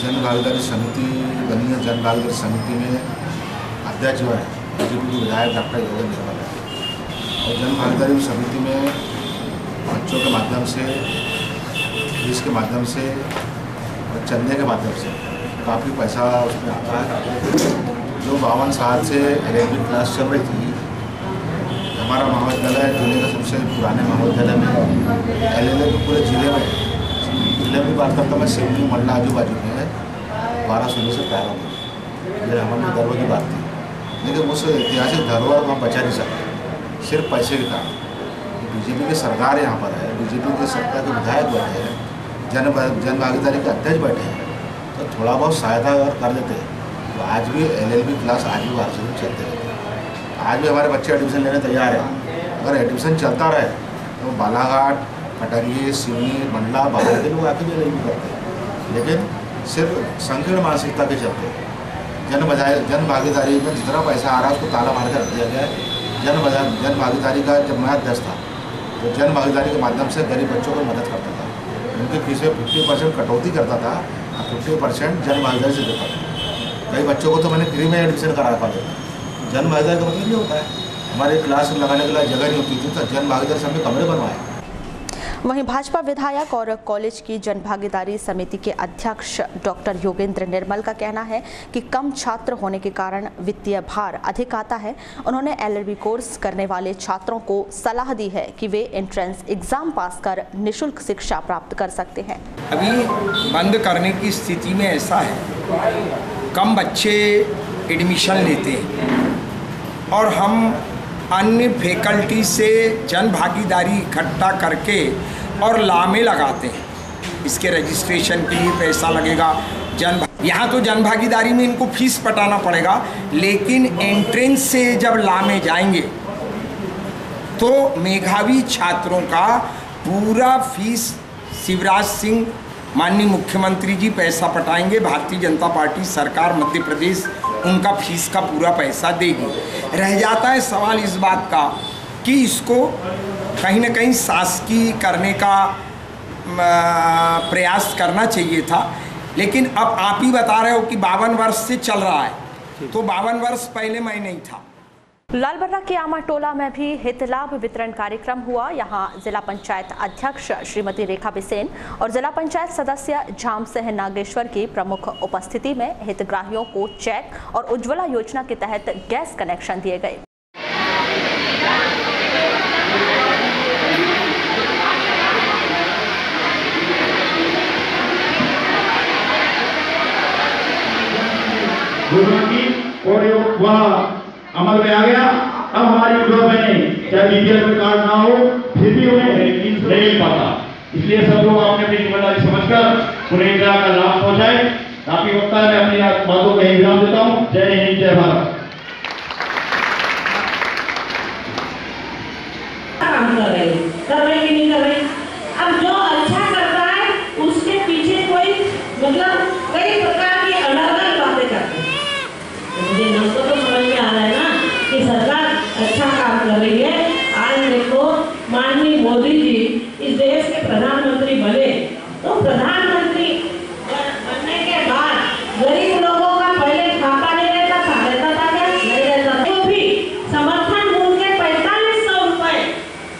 जन भागीदारी समिति बनी है। जन भागीदारी समिति में अध्यक्ष जो है बीजेपी के विधायक डॉक्टर योगेंद्र निर्मल है, और जन भागीदारी समिति में बच्चों के माध्यम से, फीस के माध्यम से और चंदे के माध्यम से काफ़ी पैसा उसमें आता है। जो 52 साल से एलएलबी क्लास चल रही थी, हमारा महाविद्यालय जिले का सबसे पुराने महाविद्यालय में एलएलबी पूरे जिले में बात करता मैं सिवनी मंडला आजू बाजू में 1200 से तैयार हो गई। ये हमारे गर्व की बात थी, लेकिन उस ऐतिहासिक धरोहर को हम बचा नहीं सकते सिर्फ पैसे के कारण। बीजेपी की सरकार यहाँ पर है, बीजेपी की सरकार के विधायक बैठे हैं, जन भागीदारी के अध्यक्ष बैठे हैं, तो थोड़ा बहुत सहायता अगर कर देते तो आज भी एलएलबी क्लास आज भी वार्षिक में चलते रहते। आज भी हमारे बच्चे एडमिशन लेने तैयार हैं। अगर एडमिशन चलता रहे तो बालाघाट, कटंगी, सिवनी, मंडला, बाहर के लोग आके भी एलएलबी करते हैं, लेकिन सिर्फ संकीर्ण मानसिकता के चलते जन भागीदारी में जितना पैसा आ रहा है उसको ताला मार कर रख दिया गया है। जन भागीदारी का जब मैं अध्यक्ष था तो जन भागीदारी के माध्यम से गरीब बच्चों को मदद करता था, उनकी फीस में 50% कटौती करता था और 50% जन भागीदारी से देता था। कई बच्चों को तो मैंने फ्री में एडमिशन करा पाता था। जन भागीदारी का मतलब ये होता है, हमारे क्लास लगाने के लिए जगह नहीं होती थी तो जन भागीदारी से हमने कमरे बनवाए। वहीं भाजपा विधायक और कॉलेज की जनभागीदारी समिति के अध्यक्ष डॉक्टर योगेंद्र निर्मल का कहना है कि कम छात्र होने के कारण वित्तीय भार अधिक आता है। उन्होंने LLB कोर्स करने वाले छात्रों को सलाह दी है कि वे एंट्रेंस एग्जाम पास कर निःशुल्क शिक्षा प्राप्त कर सकते हैं। अभी बंद करने की स्थिति में ऐसा है, कम बच्चे एडमिशन लेते हैं और हम अन्य फैकल्टी से जन भागीदारी इकट्ठा करके और लामे लगाते हैं। इसके रजिस्ट्रेशन के लिए पैसा लगेगा, यहाँ तो जन भागीदारी में इनको फीस पटाना पड़ेगा, लेकिन एंट्रेंस से जब लामे जाएंगे तो मेधावी छात्रों का पूरा फीस शिवराज सिंह माननीय मुख्यमंत्री जी पैसा पटाएंगे। भारतीय जनता पार्टी सरकार मध्य प्रदेश उनका फीस का पूरा पैसा देगी। रह जाता है सवाल इस बात का कि इसको कहीं ना कहीं शासकीय करने का प्रयास करना चाहिए था, लेकिन अब आप ही बता रहे हो कि 52 वर्ष से चल रहा है, तो 52 वर्ष पहले मैं नहीं था। लालबर्रा के आमाटोला में भी हित लाभ वितरण कार्यक्रम हुआ। यहां जिला पंचायत अध्यक्ष श्रीमती रेखा बिसेन और जिला पंचायत सदस्य झाम सिंह नागेश्वर की प्रमुख उपस्थिति में हितग्राहियों को चेक और उज्ज्वला योजना के तहत गैस कनेक्शन दिए गए। और वह अमल में आ गया। अब हमारी विधवा बहनें चाहे बीपीएल में कार्ड ना हो फिर भी उन्हें नहीं मिल पाता, इसलिए सब लोग अपने अपनी जिम्मेदारी समझकर उन्हें इंदिरा का लाभ पहुंचाए। काफी वक्त है, मैं अपनी बातों का विराम देता हूँ। जय हिंद, जय भारत। काम कर रहे कि नहीं कर रहे। अब जो अच्छा करता है उसके पीछे कोई मतलब कई प्रकार की अलग-अलग बातें करते हैं। मुझे तो समझ में आ रहा है ना कि सरकार अच्छा काम कर रही है। आज देखो माननीय मोदी जी इस देश के प्रधानमंत्री बने, तो प्रधानमंत्री बनने के बाद गरीब लोगों का पहले खाता नहीं रहता था क्या? नहीं रहता था। तो भी समर्थन मूल्य के 4500 रुपए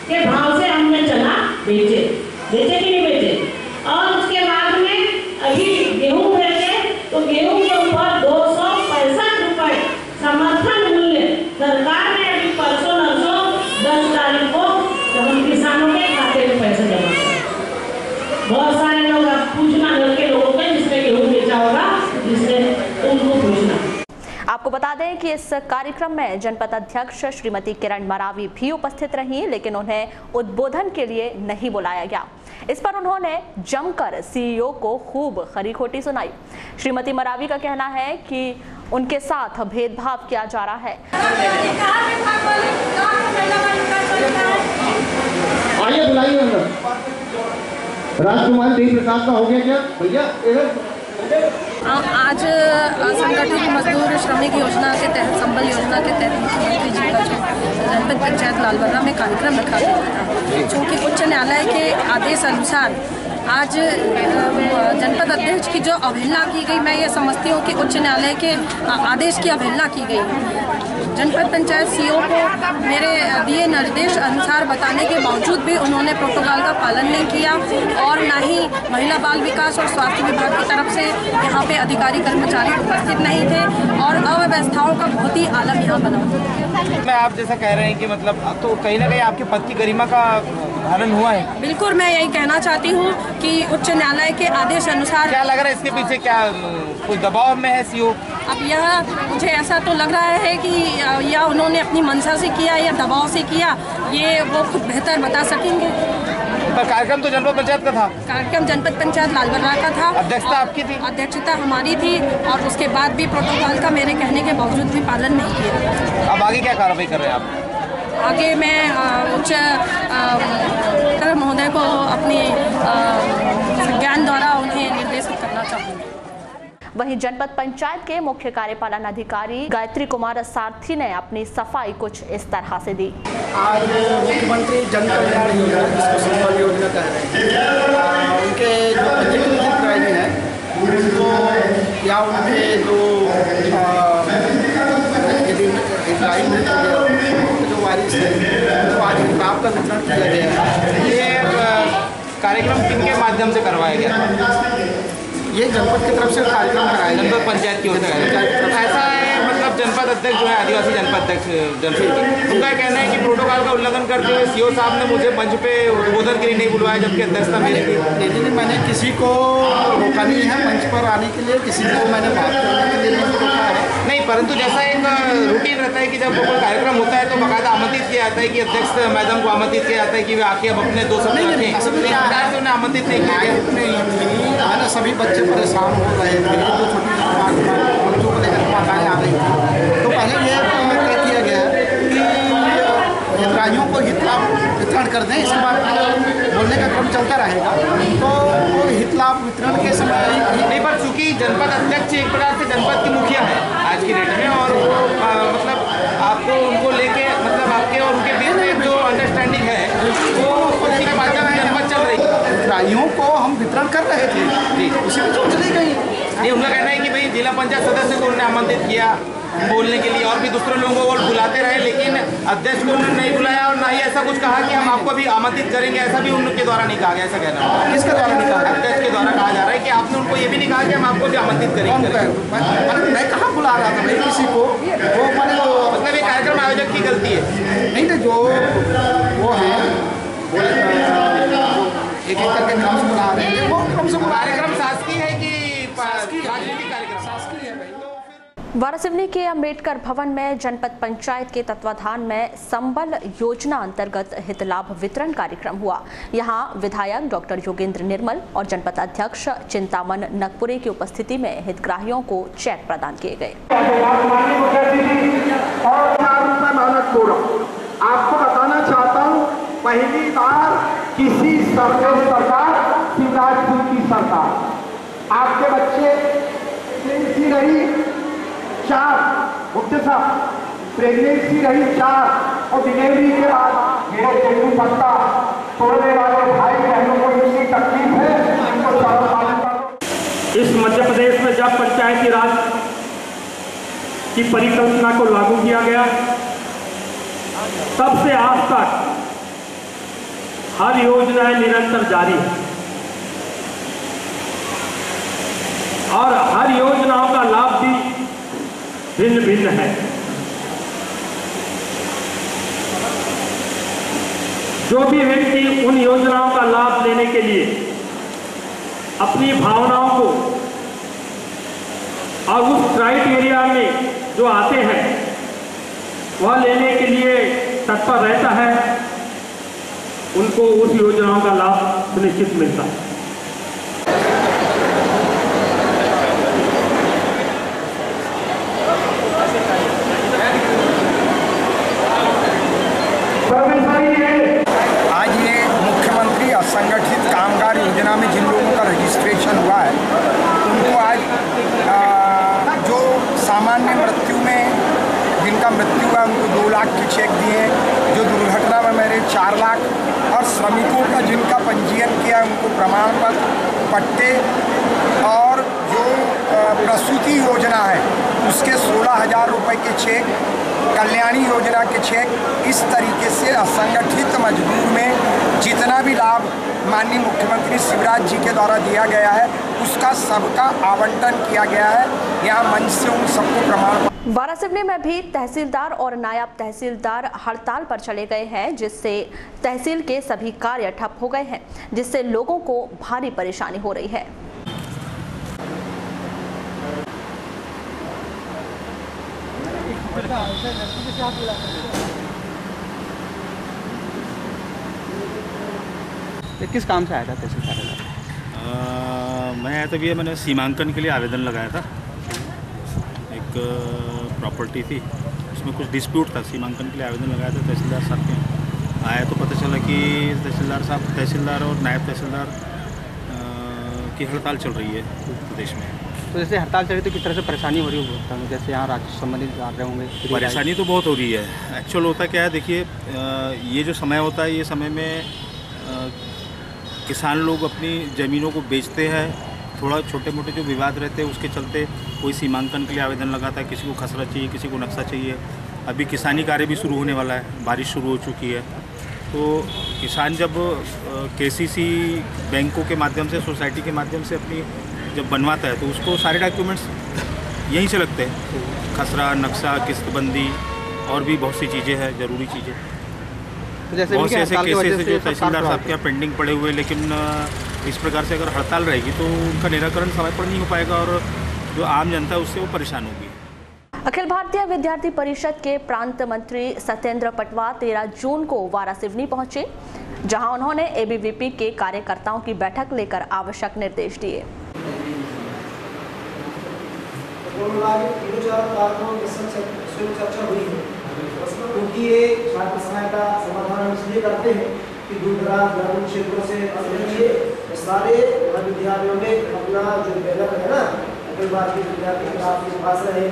के भाव से हमने चना बेचे कि नहीं बेचे? और उसके बाद में अभी गेहूँ भेजे तो गेहूँ के ऊपर 265 रुपए समर्थन मूल्य सरकार ने अभी परसों नरसों 10 तारीख को हम किसानों के खाते में पैसे जमा करें। बहुत सारे लोग अब पूछना घर के लोगों को जिसने गेहूँ बेचा होगा, जिसने उनको पूछना। आपको बता दें कि इस कार्यक्रम में जनपद अध्यक्ष श्रीमती किरण मरावी भी उपस्थित रहीं, लेकिन उन्हें उद्बोधन के लिए नहीं बुलाया गया। इस पर उन्होंने जमकर सीईओ को खूब खरी खोटी सुनाई। श्रीमती मरावी का कहना है कि उनके साथ भेदभाव किया जा रहा है। आइए बुलाइए अंदर। राजकुमार देव प्रसाद का हो गया क्या भैया? आज असंगठित मजदूर श्रमिक योजना के तहत संबल योजना के तहत मुख्यमंत्री जी का जो जनपद पंचायत लालबर्रा में कार्यक्रम रखा गया था, चूँकि उच्च न्यायालय के आदेश अनुसार आज जनपद अध्यक्ष की जो अवहेलना की गई, मैं ये समझती हूँ कि उच्च न्यायालय के आदेश की अवहेलना की गई। जनपद पंचायत सीईओ को मेरे दिए निर्देश अनुसार बताने के बावजूद भी उन्होंने प्रोटोकॉल का पालन नहीं किया और ना ही महिला बाल विकास और स्वास्थ्य विभाग की तरफ से यहाँ पे अधिकारी कर्मचारी उपस्थित नहीं थे और अव्यवस्थाओं का बहुत ही आलम यहाँ बना। मैं आप जैसा कह रहे हैं कि मतलब तो कहीं ना कहीं आपके पद की गरिमा का हनन हुआ है। बिल्कुल, मैं यही कहना चाहती हूँ कि उच्च न्यायालय के आदेश अनुसार। क्या लग रहा है इसके पीछे, क्या कुछ दबाव में है सीईओ? अब यह मुझे ऐसा तो लग रहा है कि या उन्होंने अपनी मंशा से किया या दबाव से किया, ये वो खुद बेहतर बता सकेंगे। पर कार्यक्रम तो जनपद पंचायत का था। कार्यक्रम जनपद पंचायत लालबर्रा का था। अध्यक्षता आपकी थी? अध्यक्षता हमारी थी और उसके बाद भी प्रोटोकॉल का मेरे कहने के बावजूद भी पालन नहीं किया। अब आगे क्या कार्रवाई कर रहे हैं आप? आगे मैं उच्च महोदय को अपनी ज्ञान द्वारा उन्हें निर्देशित करना चाहूँगी। वहीं जनपद पंचायत के मुख्य कार्यपालन अधिकारी गायत्री कुमार सारथी ने अपनी सफाई कुछ इस तरह से दी। आज मुख्यमंत्री जन कल्याण योजना, जिसको संबल योजना कह रहे हैं, उनके जो पंजीकृत हितग्राही हैं उनको या उनके जो यदि हितग्राही मृत हो गया जो वारिस है तो आज किताब का वितरण किया गया है। ये कार्यक्रम किनके माध्यम से करवाया गया? ये जनपद की तरफ से कार्यक्रम कराया गया, जनपद पंचायत की ओर से। ऐसा है मतलब जनपद अध्यक्ष जो है आदिवासी जनपद अध्यक्ष जनपद, उनका कहना है कि प्रोटोकॉल का उल्लंघन करते हुए सीओ साहब ने मुझे मंच पे उद्बोधन के लिए नहीं बुलवाया, जबकि अध्यक्षता मेरी थी। लेकिन मैंने किसी को रोका नहीं है मंच पर आने के लिए, किसी को मैंने बात करने के लिए नहीं रोका है। नहीं, परंतु जैसा एक रूटीन रहता है कि जब कोई कार्यक्रम होता है तो बाकायदा आमंत्रित किया जाता है कि अध्यक्ष मैडम को आमंत्रित किया जाता है कि वे आके अब अपने 2 शब्द रखें। उन्हें आमंत्रित नहीं किया गया। सभी बच्चे परेशान हो रहे थे, जो छोटी बच्चों को लेकर माताएँ आ रही थी, तो पहले ये तय किया गया कि हितग्राहियों को हित लाभ वितरण कर दें, इसके बाद बोलने का क्रम चलता रहेगा। तो हित लाभ वितरण के समय नहीं, पर चूंकि जनपद अध्यक्ष एक प्रकार से जनपद की मुखिया है आज की डेट में, और मतलब आपको उनको लेके मतलब आपके और उनके बीच में जो अंडरस्टैंडिंग है वो उसी के माध्यम से जनपद चल रही है। हितग्राहियों को हम वितरण कर रहे थे जी, उसी में जो चली गई। नहीं, उनका कहना है कि भाई जिला पंचायत सदस्य को उन्होंने आमंत्रित किया बोलने के लिए और भी दूसरे लोगों को बुलाते रहे, लेकिन अध्यक्ष को उन्होंने नहीं बुलाया और ना ही ऐसा कुछ कहा कि हम आपको भी आमंत्रित करेंगे, ऐसा भी उनके द्वारा नहीं कहा गया। ऐसा कहना है किसके द्वारा नहीं कहा? अध्यक्ष के द्वारा कहा जा रहा है कि आपने उनको ये भी नहीं कहा कि हम आपको भी आमंत्रित करेंगे। मैं कहाँ बुला रहा था भाई किसी को, वो मतलब ये कार्यक्रम आयोजक की गलती है। नहीं, जो वो है एक एक करके क्रम से बुला रहे हैं, वो क्रम से कार्यक्रम शासकीय है कि राजनीतिक कार्यक्रम? शासकीय है भाई। वारासिवनी के अंबेडकर भवन में जनपद पंचायत के तत्वाधान में संबल योजना अंतर्गत हित लाभ वितरण कार्यक्रम हुआ। यहां विधायक डॉक्टर योगेंद्र निर्मल और जनपद अध्यक्ष चिंतामन नगपुरे की उपस्थिति में हितग्राहियों को चेक प्रदान किए गए। आपको बताना चाहता हूँ, पहली बार किसी सरकार शिवराजपुर की सरकार, आपके बच्चे प्रेगनेंसी रही 4, मुफ्ती साहब प्रेगनेंसी रही 4 और डिलीवरी के बाद मेरे पेटू पत्ता तोड़ने वाले भाई बहनों को इतनी तकलीफ है, इनको चारों पालन करो। इस मध्य प्रदेश में जब पंचायती राज की परिकल्पना को लागू किया गया, तब से आज तक हर योजनाएं निरंतर जारी है और हर योजनाओं का लाभ भी भिन्न भिन्न है। जो भी व्यक्ति उन योजनाओं का लाभ लेने के लिए अपनी भावनाओं को और उस क्राइटेरिया में जो आते हैं वह लेने के लिए तत्पर रहता है, उनको उस योजनाओं का लाभ सुनिश्चित मिलता है। आज ये मुख्यमंत्री असंगठित कामगार योजना में जिन लोगों का रजिस्ट्रेशन हुआ है, उनको आज जो सामान्य मृत्यु में जिनका मृत्यु हुआ उनको 2 लाख के चेक दिए, जो दुर्घटना में मेरे 4 लाख, और श्रमिकों का जिनका पंजीयन किया उनको प्रमाण पत्र, पट्टे, और जो प्रसूति योजना है उसके 16,000 रुपये के चेक, कल्याणी योजना के चेक, इस तरीके से असंगठित मजदूर में जितना भी लाभ माननीय मुख्यमंत्री शिवराज जी के द्वारा दिया गया है उसका सबका आवंटन किया गया है। यहाँ मंच से उन सबको प्रमाण। वारासिवनी में भी तहसीलदार और नायब तहसीलदार हड़ताल पर चले गए हैं, जिससे तहसील के सभी कार्य ठप हो गए हैं, जिससे लोगों को भारी परेशानी हो रही है। किस काम से आया था तहसील कार्यालय? मैं आया था भैया, मैंने सीमांकन के लिए आवेदन लगाया था। एक प्रॉपर्टी थी, उसमें कुछ डिस्प्यूट था, सीमांकन के लिए आवेदन लगाया था तहसीलदार साहब के। आया तो पता चला कि तहसीलदार और नायब तहसीलदार की हड़ताल चल रही है उत्तर प्रदेश में। तो जैसे हड़ताल चल रही तो किस तरह से परेशानी हो रही है, जैसे यहाँ राज्य संबंधित आ रहे होंगे? परेशानी तो बहुत हो रही है। एक्चुअल होता क्या है, देखिए ये जो समय होता है, ये समय में किसान लोग अपनी ज़मीनों को बेचते हैं। थोड़ा छोटे मोटे जो विवाद रहते हैं उसके चलते कोई सीमांकन के लिए आवेदन लगाता है, किसी को खसरा चाहिए, किसी को नक्शा चाहिए। अभी किसानी कार्य भी शुरू होने वाला है, बारिश शुरू हो चुकी है, तो किसान जब केसीसी बैंकों के माध्यम से, सोसाइटी के माध्यम से अपनी जब बनवाता है तो उसको सारे डॉक्यूमेंट्स यहीं से लगते हैं, खसरा, नक्शा, किस्तबंदी और भी बहुत सी चीज़ें हैं, ज़रूरी चीज़ें। तो जैसे बहुत से ऐसे केसेस हैं जो तहसीलदार साहब के यहाँ पेंडिंग पड़े हुए, लेकिन इस प्रकार से अगर हड़ताल रहेगी तो उनका निराकरण समय पर नहीं हो पाएगा और जो आम जनता है उससे वो परेशान होगी। अखिल भारतीय विद्यार्थी परिषद के प्रांत मंत्री सत्येंद्र पटवा 13 जून को वारासिवनी पहुंचे, जहां उन्होंने एबीवीपी के कार्यकर्ताओं की बैठक लेकर आवश्यक निर्देश दिए। चर्चा हुई है क्योंकि ये छात्र सहायता समाधान हम इसलिए करते हैं कि दूर दराज ग्रामीण क्षेत्रों से सारे विद्यालयों में अपना जो बैनर है ना, अखिल भारतीय विद्यार्थी के पास रहे,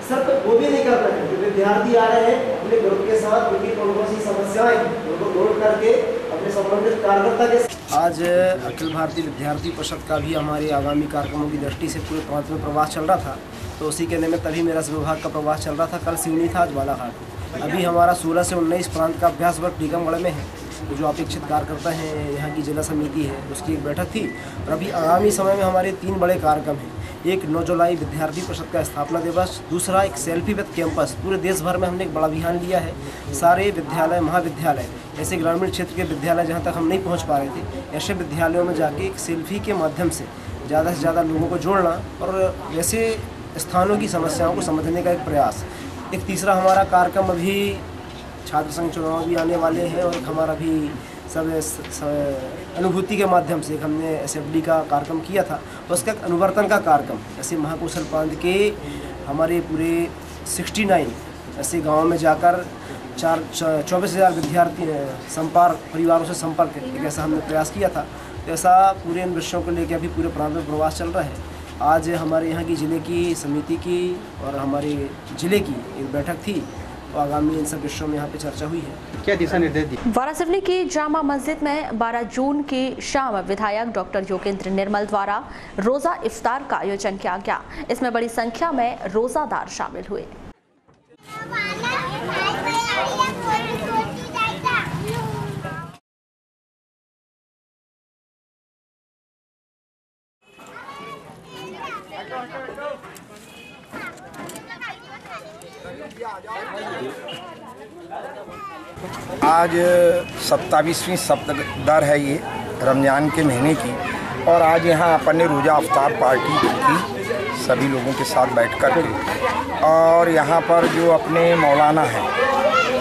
सब वो भी नहीं कर रहे हैं। जो विद्यार्थी आ रहे हैं अपने ग्रुप के साथ उनकी कौन कौन सी समस्याएं उनको नोट करके अपने संबंधित कार्यकर्ता के आज अखिल भारतीय विद्यार्थी परिषद का भी हमारे आगामी कार्यक्रमों की दृष्टि से पूरे प्रांत में प्रवास चल रहा था, तो उसी के में तभी मेरा विभाग का प्रवास चल रहा था। कल सिवनी था, आज बालाघाट। अभी हमारा 16 से 19 प्रांत का अभ्यास वर्ग टीकमगढ़ में है। तो जो अपेक्षित कार्यकर्ता हैं, यहाँ की जिला समिति है, उसकी एक बैठक थी। और अभी आगामी समय में हमारे 3 बड़े कार्यक्रम हैं। एक 9 जुलाई विद्यार्थी परिषद का स्थापना दिवस, दूसरा एक सेल्फी विद कैंपस। पूरे देश भर में हमने एक बड़ा अभियान लिया है। सारे विद्यालय, महाविद्यालय, ऐसे ग्रामीण क्षेत्र के विद्यालय जहाँ तक हम नहीं पहुँच पा रहे थे, ऐसे विद्यालयों में जाके एक सेल्फी के माध्यम से ज़्यादा लोगों को जोड़ना और वैसे स्थानों की समस्याओं को समझने का एक प्रयास। एक तीसरा हमारा कार्यक्रम, अभी छात्र संघ चुनाव भी आने वाले हैं और एक हमारा भी सब अनुभूति के माध्यम से एक हमने असेंबली का कार्यक्रम किया था, उसका एक अनुवर्तन का कार्यक्रम। ऐसे महाकौशल प्रांत के हमारे पूरे 69 ऐसे गाँव में जाकर 24,000 विद्यार्थी संपर्क परिवारों से संपर्क, एक ऐसा हमने प्रयास किया था। तो ऐसा पूरे इन विषयों को लेकर अभी पूरे प्रांत में प्रवास चल रहा है। आज हमारे यहाँ की जिले की समिति की और हमारे जिले की एक बैठक थी, तो आगामी इन सब विषयों में यहाँ पे चर्चा हुई है। क्या दिशा निर्देश दिए? वारासिवनी की जामा मस्जिद में 12 जून की शाम विधायक डॉक्टर योगेंद्र निर्मल द्वारा रोजा इफ्तार का आयोजन किया गया। इसमें बड़ी संख्या में रोजादार शामिल हुए। आज 27वीं सप्ताह है ये रमज़ान के महीने की, और आज यहाँ अपन ने रोज़ा अफ्तार पार्टी की सभी लोगों के साथ बैठ कर के, और यहाँ पर जो अपने मौलाना हैं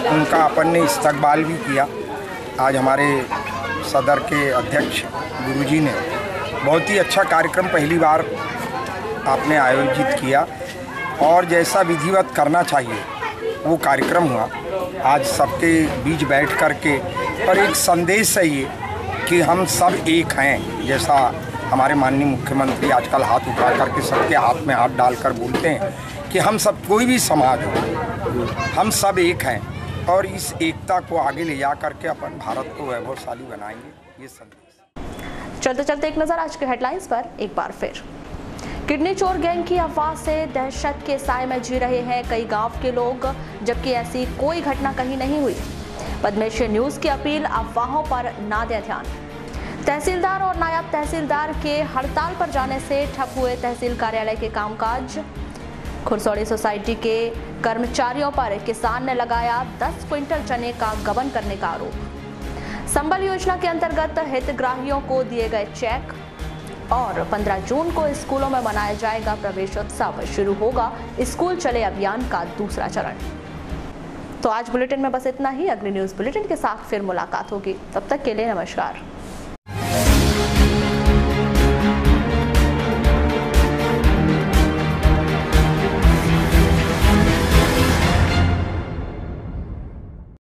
उनका अपन ने इस्तकबाल भी किया। आज हमारे सदर के अध्यक्ष गुरुजी ने बहुत ही अच्छा कार्यक्रम पहली बार आपने आयोजित किया, और जैसा विधिवत करना चाहिए वो कार्यक्रम हुआ। आज सबके बीच बैठ कर के पर एक संदेश है ये कि हम सब एक हैं, जैसा हमारे माननीय मुख्यमंत्री आजकल हाथ उठा करके सबके हाथ में हाथ डालकर बोलते हैं कि हम सब, कोई भी समाज हो, हम सब एक हैं, और इस एकता को आगे ले जा करके अपन भारत को वैभवशाली बनाएंगे, ये संदेश। चलते चलते एक नज़र आज के हेडलाइंस पर एक बार फिर। किडनी चोर गैंग की अफवाह से दहशत के साए में जी रहे हैं कई गांव के लोग, जबकि ऐसी कोई घटना कहीं नहीं हुई। पद्मेश्वर न्यूज़ की अपील, अफवाहों पर ना दें ध्यान। तहसीलदार और नायब तहसीलदार के हड़ताल पर जाने से ठप हुए तहसील कार्यालय के कामकाज। खुरसौड़ी सोसाइटी के कर्मचारियों पर किसान ने लगाया 10 क्विंटल चने का गबन करने का आरोप। संबल योजना के अंतर्गत हितग्राहियों को दिए गए चेक। और 15 जून को स्कूलों में मनाया जाएगा प्रवेशोत्सव, शुरू होगा स्कूल चले अभियान का दूसरा चरण। तो आज बुलेटिन में बस इतना ही। अगली न्यूज़ बुलेटिन के साथ फिर मुलाकात होगी, तब तक के लिए नमस्कार।